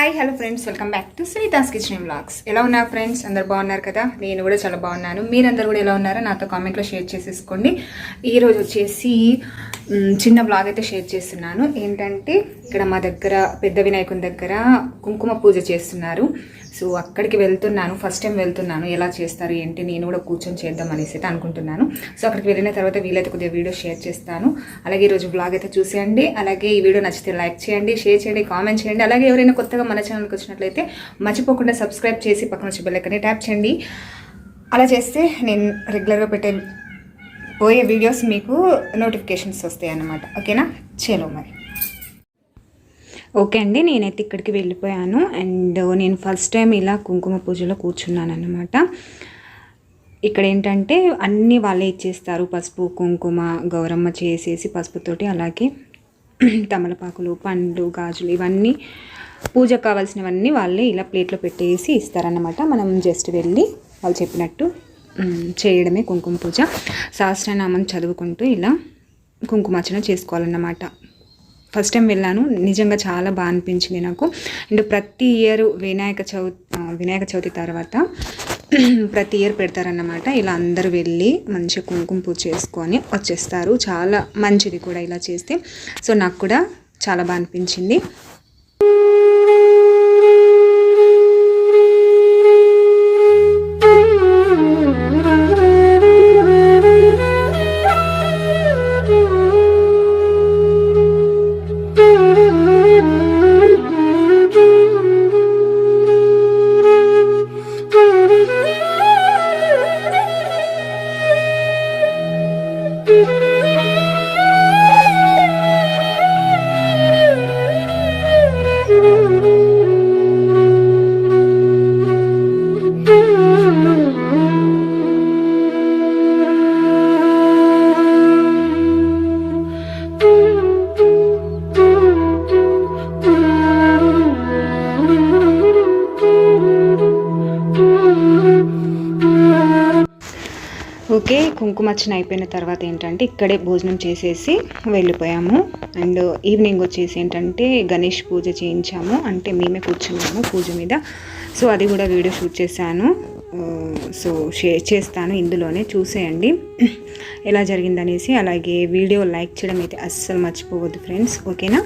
Hi hello friends, welcome back to Sunita's kitchen vlogs. ఎలా ఉన్నారు friends? అందరు బాగున్నారు కదా? నేను కూడా చాలా బాగున్నాను. మీరందరూ కూడా ఎలా ఉన్నారో నాతో కామెంట్లో షేర్ చేసేసుకోండి. ఈరోజు వచ్చేసి చిన్న వ్లాగ్ అయితే షేర్ చేస్తున్నాను. ఏంటంటే ఇక్కడ మా దగ్గర పెద్ద వినాయకుని దగ్గర కుంకుమ పూజ చేస్తున్నారు. సో అక్కడికి వెళ్తున్నాను. ఫస్ట్ టైం వెళ్తున్నాను. ఎలా చేస్తారు ఏంటి నేను కూడా కూర్చొని చేద్దాం అనేసి అయితే అనుకుంటున్నాను. సో అక్కడికి వెళ్ళిన తర్వాత వీలైతే కొద్దిగా వీడియో షేర్ చేస్తాను. అలాగే ఈరోజు వ్లాగ్ అయితే చూసేయండి. అలాగే ఈ వీడియో నచ్చితే లైక్ చేయండి, షేర్ చేయండి, కామెంట్ చేయండి. అలాగే ఎవరైనా కొత్తగా మన ఛానల్కి వచ్చినట్లయితే మర్చిపోకుండా సబ్స్క్రైబ్ చేసి పక్కన వచ్చి బెల్ ఐకాన్ని ట్యాప్ చేయండి. అలా చేస్తే నేను రెగ్యులర్గా పోయే వీడియోస్ మీకు నోటిఫికేషన్స్ వస్తాయి అన్నమాట. ఓకేనా? చలో మరి. ఓకే అండి, నేనైతే ఇక్కడికి వెళ్ళిపోయాను. అండ్ నేను ఫస్ట్ టైం ఇలా కుంకుమ పూజలో కూర్చున్నాను అన్నమాట. ఇక్కడ ఏంటంటే అన్నీ వాళ్ళే ఇచ్చేస్తారు. పసుపు, కుంకుమ, గౌరమ్మ చేసేసి పసుపుతోటి, అలాగే తమలపాకులు, పండ్లు, గాజులు, ఇవన్నీ పూజకు కావాల్సినవన్నీ వాళ్ళే ఇలా ప్లేట్లో పెట్టేసి ఇస్తారన్నమాట. మనం జస్ట్ వెళ్ళి వాళ్ళు చెప్పినట్టు చేయడమే కుంకుమ పూజ. సహస్రనామం చదువుకుంటూ ఇలా కుంకుమార్చన చేసుకోవాలన్నమాట. ఫస్ట్ టైం వెళ్ళాను, నిజంగా చాలా బాగా అనిపించింది నాకు. అండ్ ప్రతి ఇయర్ వినాయక చవితి తర్వాత ప్రతి ఇయర్ పెడతారన్నమాట. ఇలా అందరూ వెళ్ళి మంచిగా కుంకుమ పూజ చేసుకొని వచ్చేస్తారు. చాలా మంచిది కూడా ఇలా చేస్తే. సో నాకు కూడా చాలా బాగా అనిపించింది. ఓకే, కుంకుమార్చన అయిపోయిన తర్వాత ఏంటంటే ఇక్కడే భోజనం చేసేసి వెళ్ళిపోయాము. అండ్ ఈవినింగ్ వచ్చేసి ఏంటంటే గణేష్ పూజ చేయించాము. అంటే మేమే కూర్చున్నాము పూజ మీద. సో అది కూడా వీడియో షూట్ చేశాను. సో షేర్ చేస్తాను, ఇందులోనే చూసేయండి ఎలా జరిగిందనేసి. అలాగే వీడియో లైక్ చేయడం అయితే అస్సలు మర్చిపోవద్దు ఫ్రెండ్స్. ఓకేనా?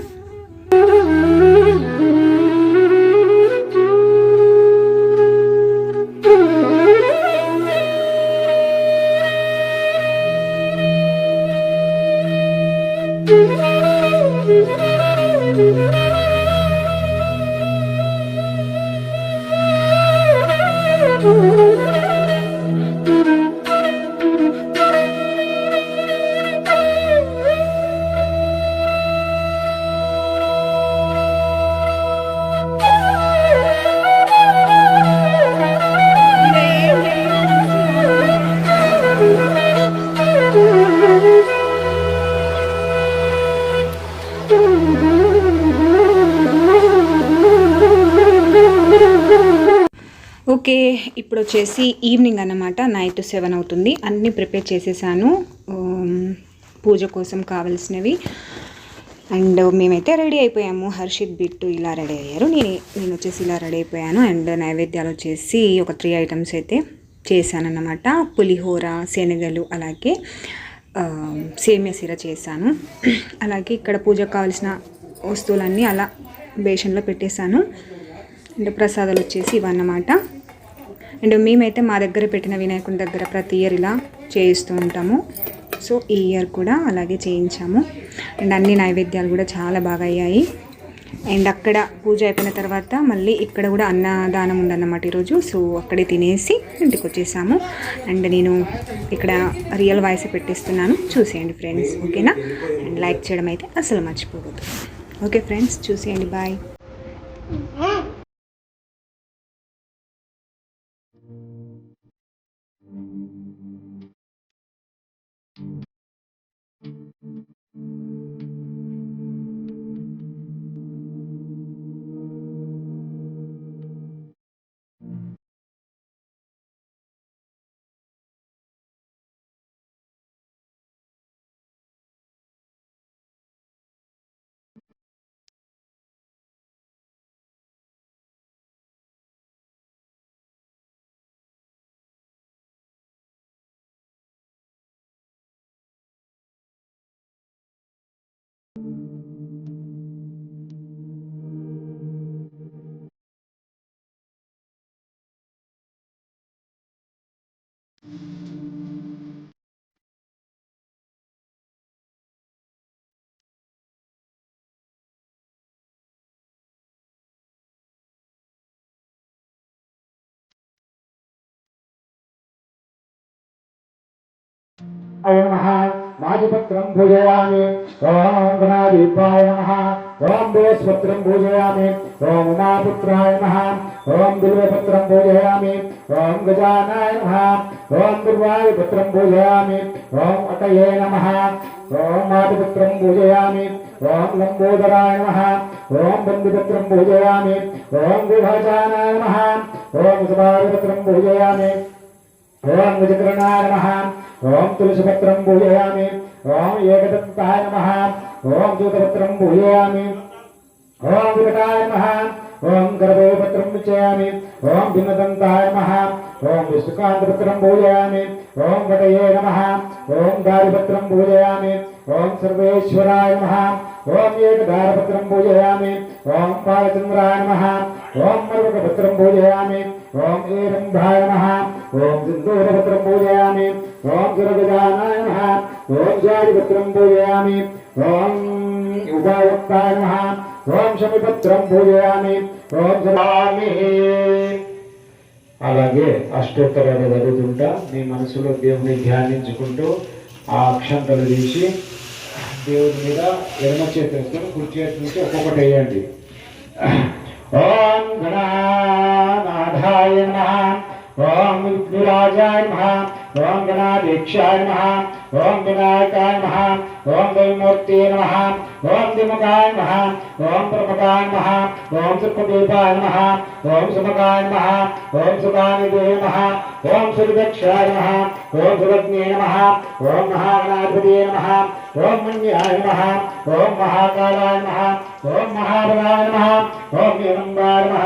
ఓకే, ఇప్పుడు వచ్చేసి ఈవినింగ్ అన్నమాట. నైట్ 7 అవుతుంది. అన్నీ ప్రిపేర్ చేసేసాను పూజ కోసం కావాల్సినవి. అండ్ మేమైతే రెడీ అయిపోయాము. హర్షిత్, బిట్టు ఇలా రెడీ అయ్యారు. నేను వచ్చేసి ఇలా రెడీ అయిపోయాను. అండ్ నైవేద్యాలు వచ్చేసి ఒక 3 ఐటమ్స్ అయితే చేశానన్నమాట. పులిహోర, శనగలు, అలాగే సేమియా సిర చేశాను. అలాగే ఇక్కడ పూజకు కావాల్సిన వస్తువులన్నీ అలా బేషన్లో పెట్టేశాను. అండ్ ప్రసాదాలు వచ్చేసి ఇవన్నమాట. అండ్ మేమైతే మా దగ్గర పెట్టిన వినాయకుని దగ్గర ప్రతి ఇయర్ ఇలా చేయిస్తూ ఉంటాము. సో ఈ ఇయర్ కూడా అలాగే చేయించాము. అండ్ అన్ని నైవేద్యాలు కూడా చాలా బాగా అయ్యాయి. అండ్ అక్కడ పూజ అయిపోయిన తర్వాత మళ్ళీ ఇక్కడ కూడా అన్నదానం ఉందన్నమాట ఈరోజు. సో అక్కడే తినేసి ఇంటికి వచ్చేసాము. అండ్ నేను ఇక్కడ రియల్ వాయిస్ పెట్టిస్తున్నాను, చూసేయండి ఫ్రెండ్స్. ఓకేనా? అండ్ లైక్ చేయడం అయితే అసలు మర్చిపోవద్దు. ఓకే ఫ్రెండ్స్, చూసేయండి. బాయ్. नमः माजिपत्रं पूजयामि ओम गणाधिपाय नमः ओम बृहस्पत्रं पूजयामि ओम उमापुत्राय नमः ओम बिल्वपत्रं पूजयामि ओम गजानाय नमः ओम दुर्वायुपत्रं पूजयामि ओम अटये नमः ओम मातपुत्रं पूजयामि ओम लंबोदराय नमः ओम बंधुपत्रं पूजयामि ओम विभाजानाय नमः ओम सभापत्रं पूजयामि ओम गजकर्णाय नमः ओम तुलसीपत्रं पूजयामि ओम एकदन्ताय नमः ओम दूतपत्रं पूजयामि ओम विकटाय नमः ओम गर्भपत्रं पूजयामि ओम भिन्नदन्ताय नमः ओम विष्णुकान्तपत्रं पूजयामि ओम वटये नमः ओम गारिपत्रं पूजयामि ओम सर्वेश्वराय नमः ओम एकदधारपत्रं पूजयामि ओम पालचन्द्राय नमः ओम मर्वकपत्रं पूजयामि ओम एरम्भाय नमः ओम सिन्दूरपत्रं पूजयामि ओम सुरगजानाय नमः ओम जारिपत्रं पूजयामि ओम उपावक्ताय नमः ओम शमिपत्रं पूजयामि ओम सलामि। అలాగే అష్టోత్తరాలు చదువుతుంటా మీ మనసులో దేవుని ధ్యానించుకుంటూ ఆ అక్షంతలు తీసి దేవుడి మీద ఎడమ చేతి వేసుకొని కుడి చేతి నుంచి ఒక్కొక్కటి వేయండి. ఓం గణానాథాయ నమః ఓం విఘ్నరాజాయ నమః ఓం గణాధీక్షాయ నమః ఓం వినాయకాయ నమః ఓం దైవమూర్తే నమః ఓం దిముఖాయ నమః ఓం ప్రముఖాయ నమః ఓం సుఖదీపాయ నమః ఓం సుముఖాయ నమః ఓం సుఖానిధే నమః ఓం సురదక్షాయ నమః ఓం సురజ్ఞే నమః ఓం మహాగణాధిపతే నమః ఓం మన్యాయ నమః ఓం మహాకాలాయ నమః ఓం మహాబలాయ నమః ఓం హిరంబాయ నమః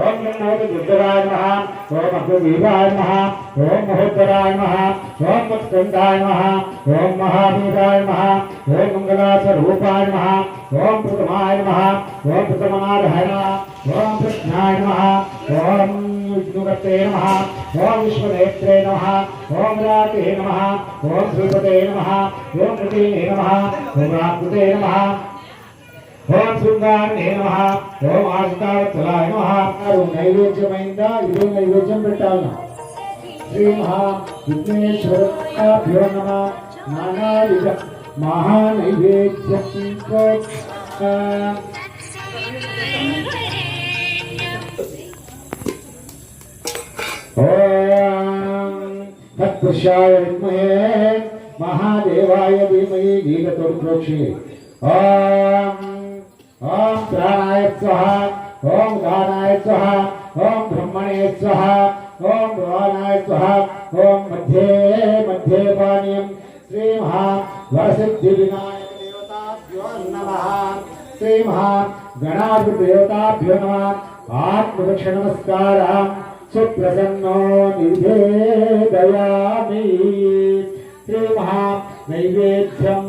ఓం బ్రహ్మోదయుద్ధరాయ నమః ఓం అగ్నిదీపాయ నమః ఓం మహోత్తరాయ నమః ఓం ముత్కందాయ నమః ఓం మహావీరాయ నమః ఓం మంగళస్వరూపాయ నమః ఓం ప్రథమాయ నమః ఓం ప్రథమనారాయణ ఓం కృష్ణాయ నమః ఓం విష్ణుకర్తే నమః ఓం విశ్వనేత్రే నమః ఓం రాతే నమః ఓం శ్రీపతే నమః ఓం ప్రతీనే నమః ఓం రాకృతే నమః ఓం శృంగాన్నే నమః ఓం ఆదితావత్సలాయ నమః. నైవేద్యమైందా? ఇదే నైవేద్యం పెట్టాలి. శ్రీ మహా విఘ్నేశ్వరాభ్యో నమః నానావిధ మహానైవేద్యం तत्पुरुषाय विद्महे महादेवाय धीमहि गीतोर्प्रोक्षे ओम ओम प्राणाय स्वाहा ओम दानाय स्वाहा ओम ब्रह्मणे स्वाहा ओम भवानाय स्वाहा ओम मध्ये मध्ये पानीयम श्री महा वरसिद्धि विनायक देवताभ्यो नमः श्री महा गणाधिपति देवताभ्यो नमः आत्मदक्ष नमस्कारः सुप्रसन्नो निर्भेदयामि श्री महा नैवेद्यम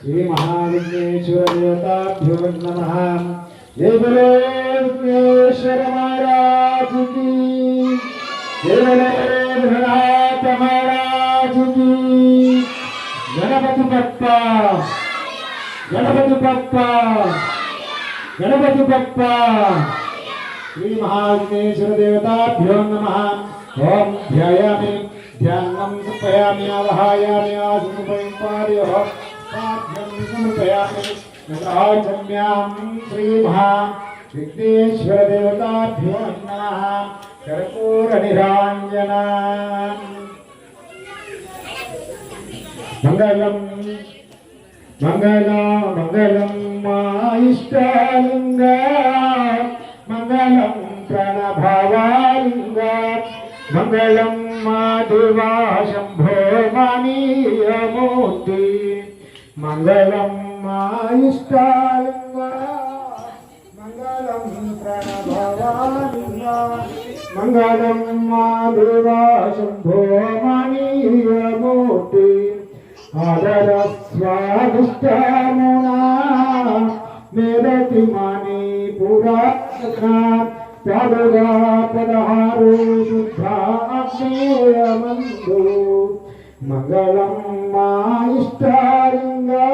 श्री महाविघ्नेश्वर देवताभ्यो नमः। जय बोलो विघ्नेश्वर महाराज की, जय बोलो भोलेनाथ महाराज की। गणपति बप्पा, गणपति बप्पा, गणपति बप्पा। श्री महाविघ्नेश्वर देवताभ्यो नमः। ओम ध्यायामि ध्यानं समर्पयामि आवाहयामि आसनं पादयोः समर्पयामि नमः। श्री महा विघ्नेश्वर देवताभ्यो नमः। कर्पूर निराञ्जना मंगलम मंगलम मंगलम इष्टलिंग मंगलम प्रणभवालिंग मंगलम माधवा शंभो मानीयमूर्ति मंगलम इष्टलिंग मंगलम प्रणभवालिंग मंगलम माधवा शंभो मानीयमूर्ति आदर स्वादिष्टमुना మాని పురాణ పదుగా పదహారు శుద్ధాక్షేయమందు మంగళం మా ఇష్టాలింగా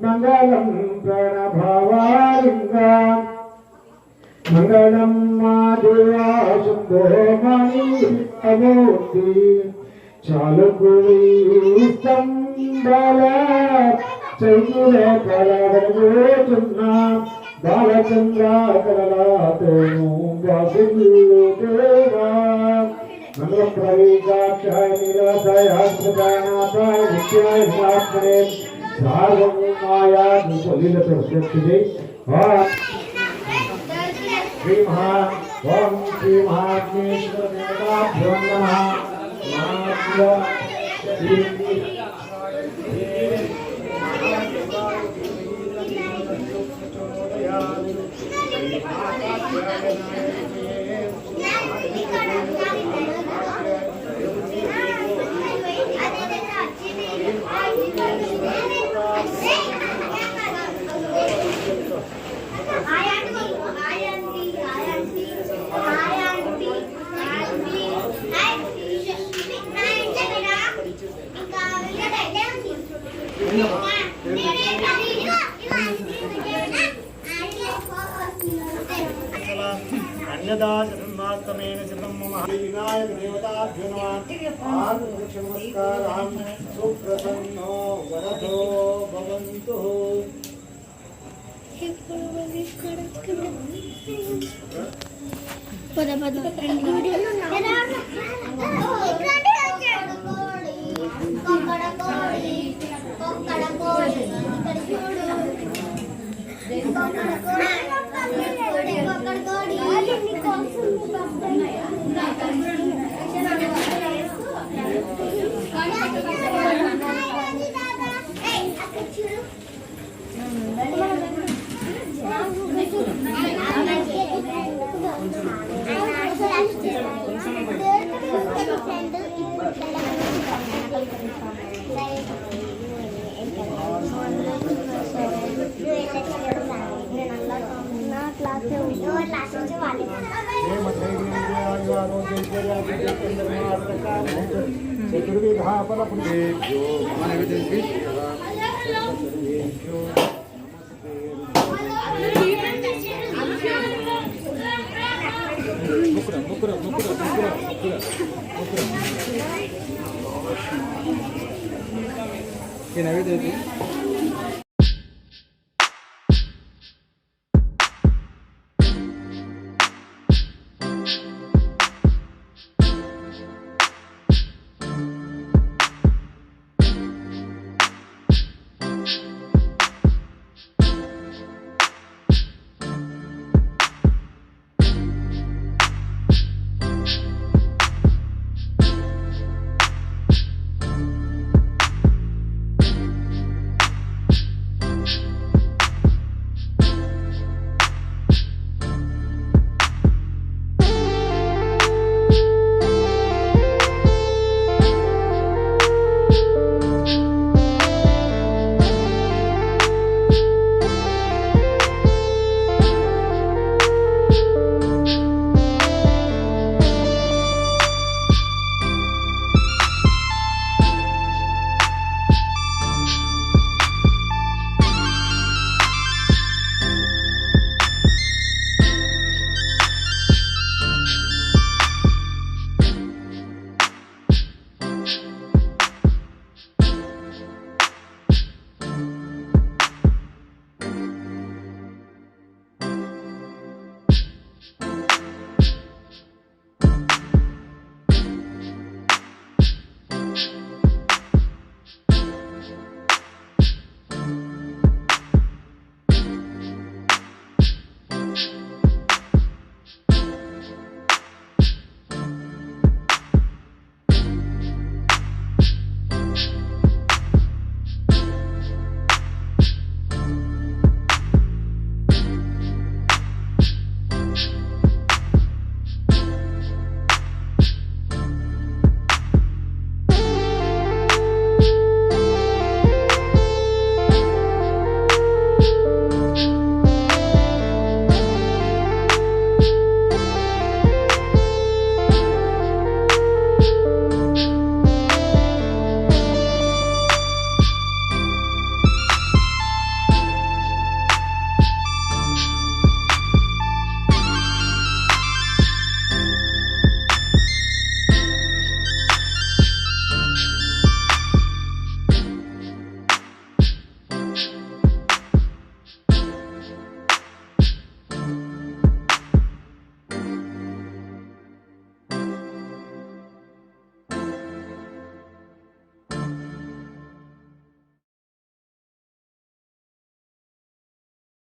మంగళం ప్రణభవాలింగా మంగళం మా దేవా శుద్ధో మణి అమూర్తి చాలుకు స్తంభల చైతుల కలగబోతున్న బాలచంద్ర కలలాతోను వాసుదేవా మంగళం ప్రవేశాక్షాయ నిరాశయాత్మకానాథాయ నిత్యాయ మహాత్మనే సార్వభౌమాయ నిజలీలతో శక్తిదే శ్రీ మహా ఓం శ్రీ మహాత్మేశ్వర దేవతాభ్యో నమః अन्यदाचरन्मास्तमेन चित्रं मम विनायक देवताभ्यो नमः नमस्कारान् सुप्रसन्नो वरदो भवन्तु नैवेद्य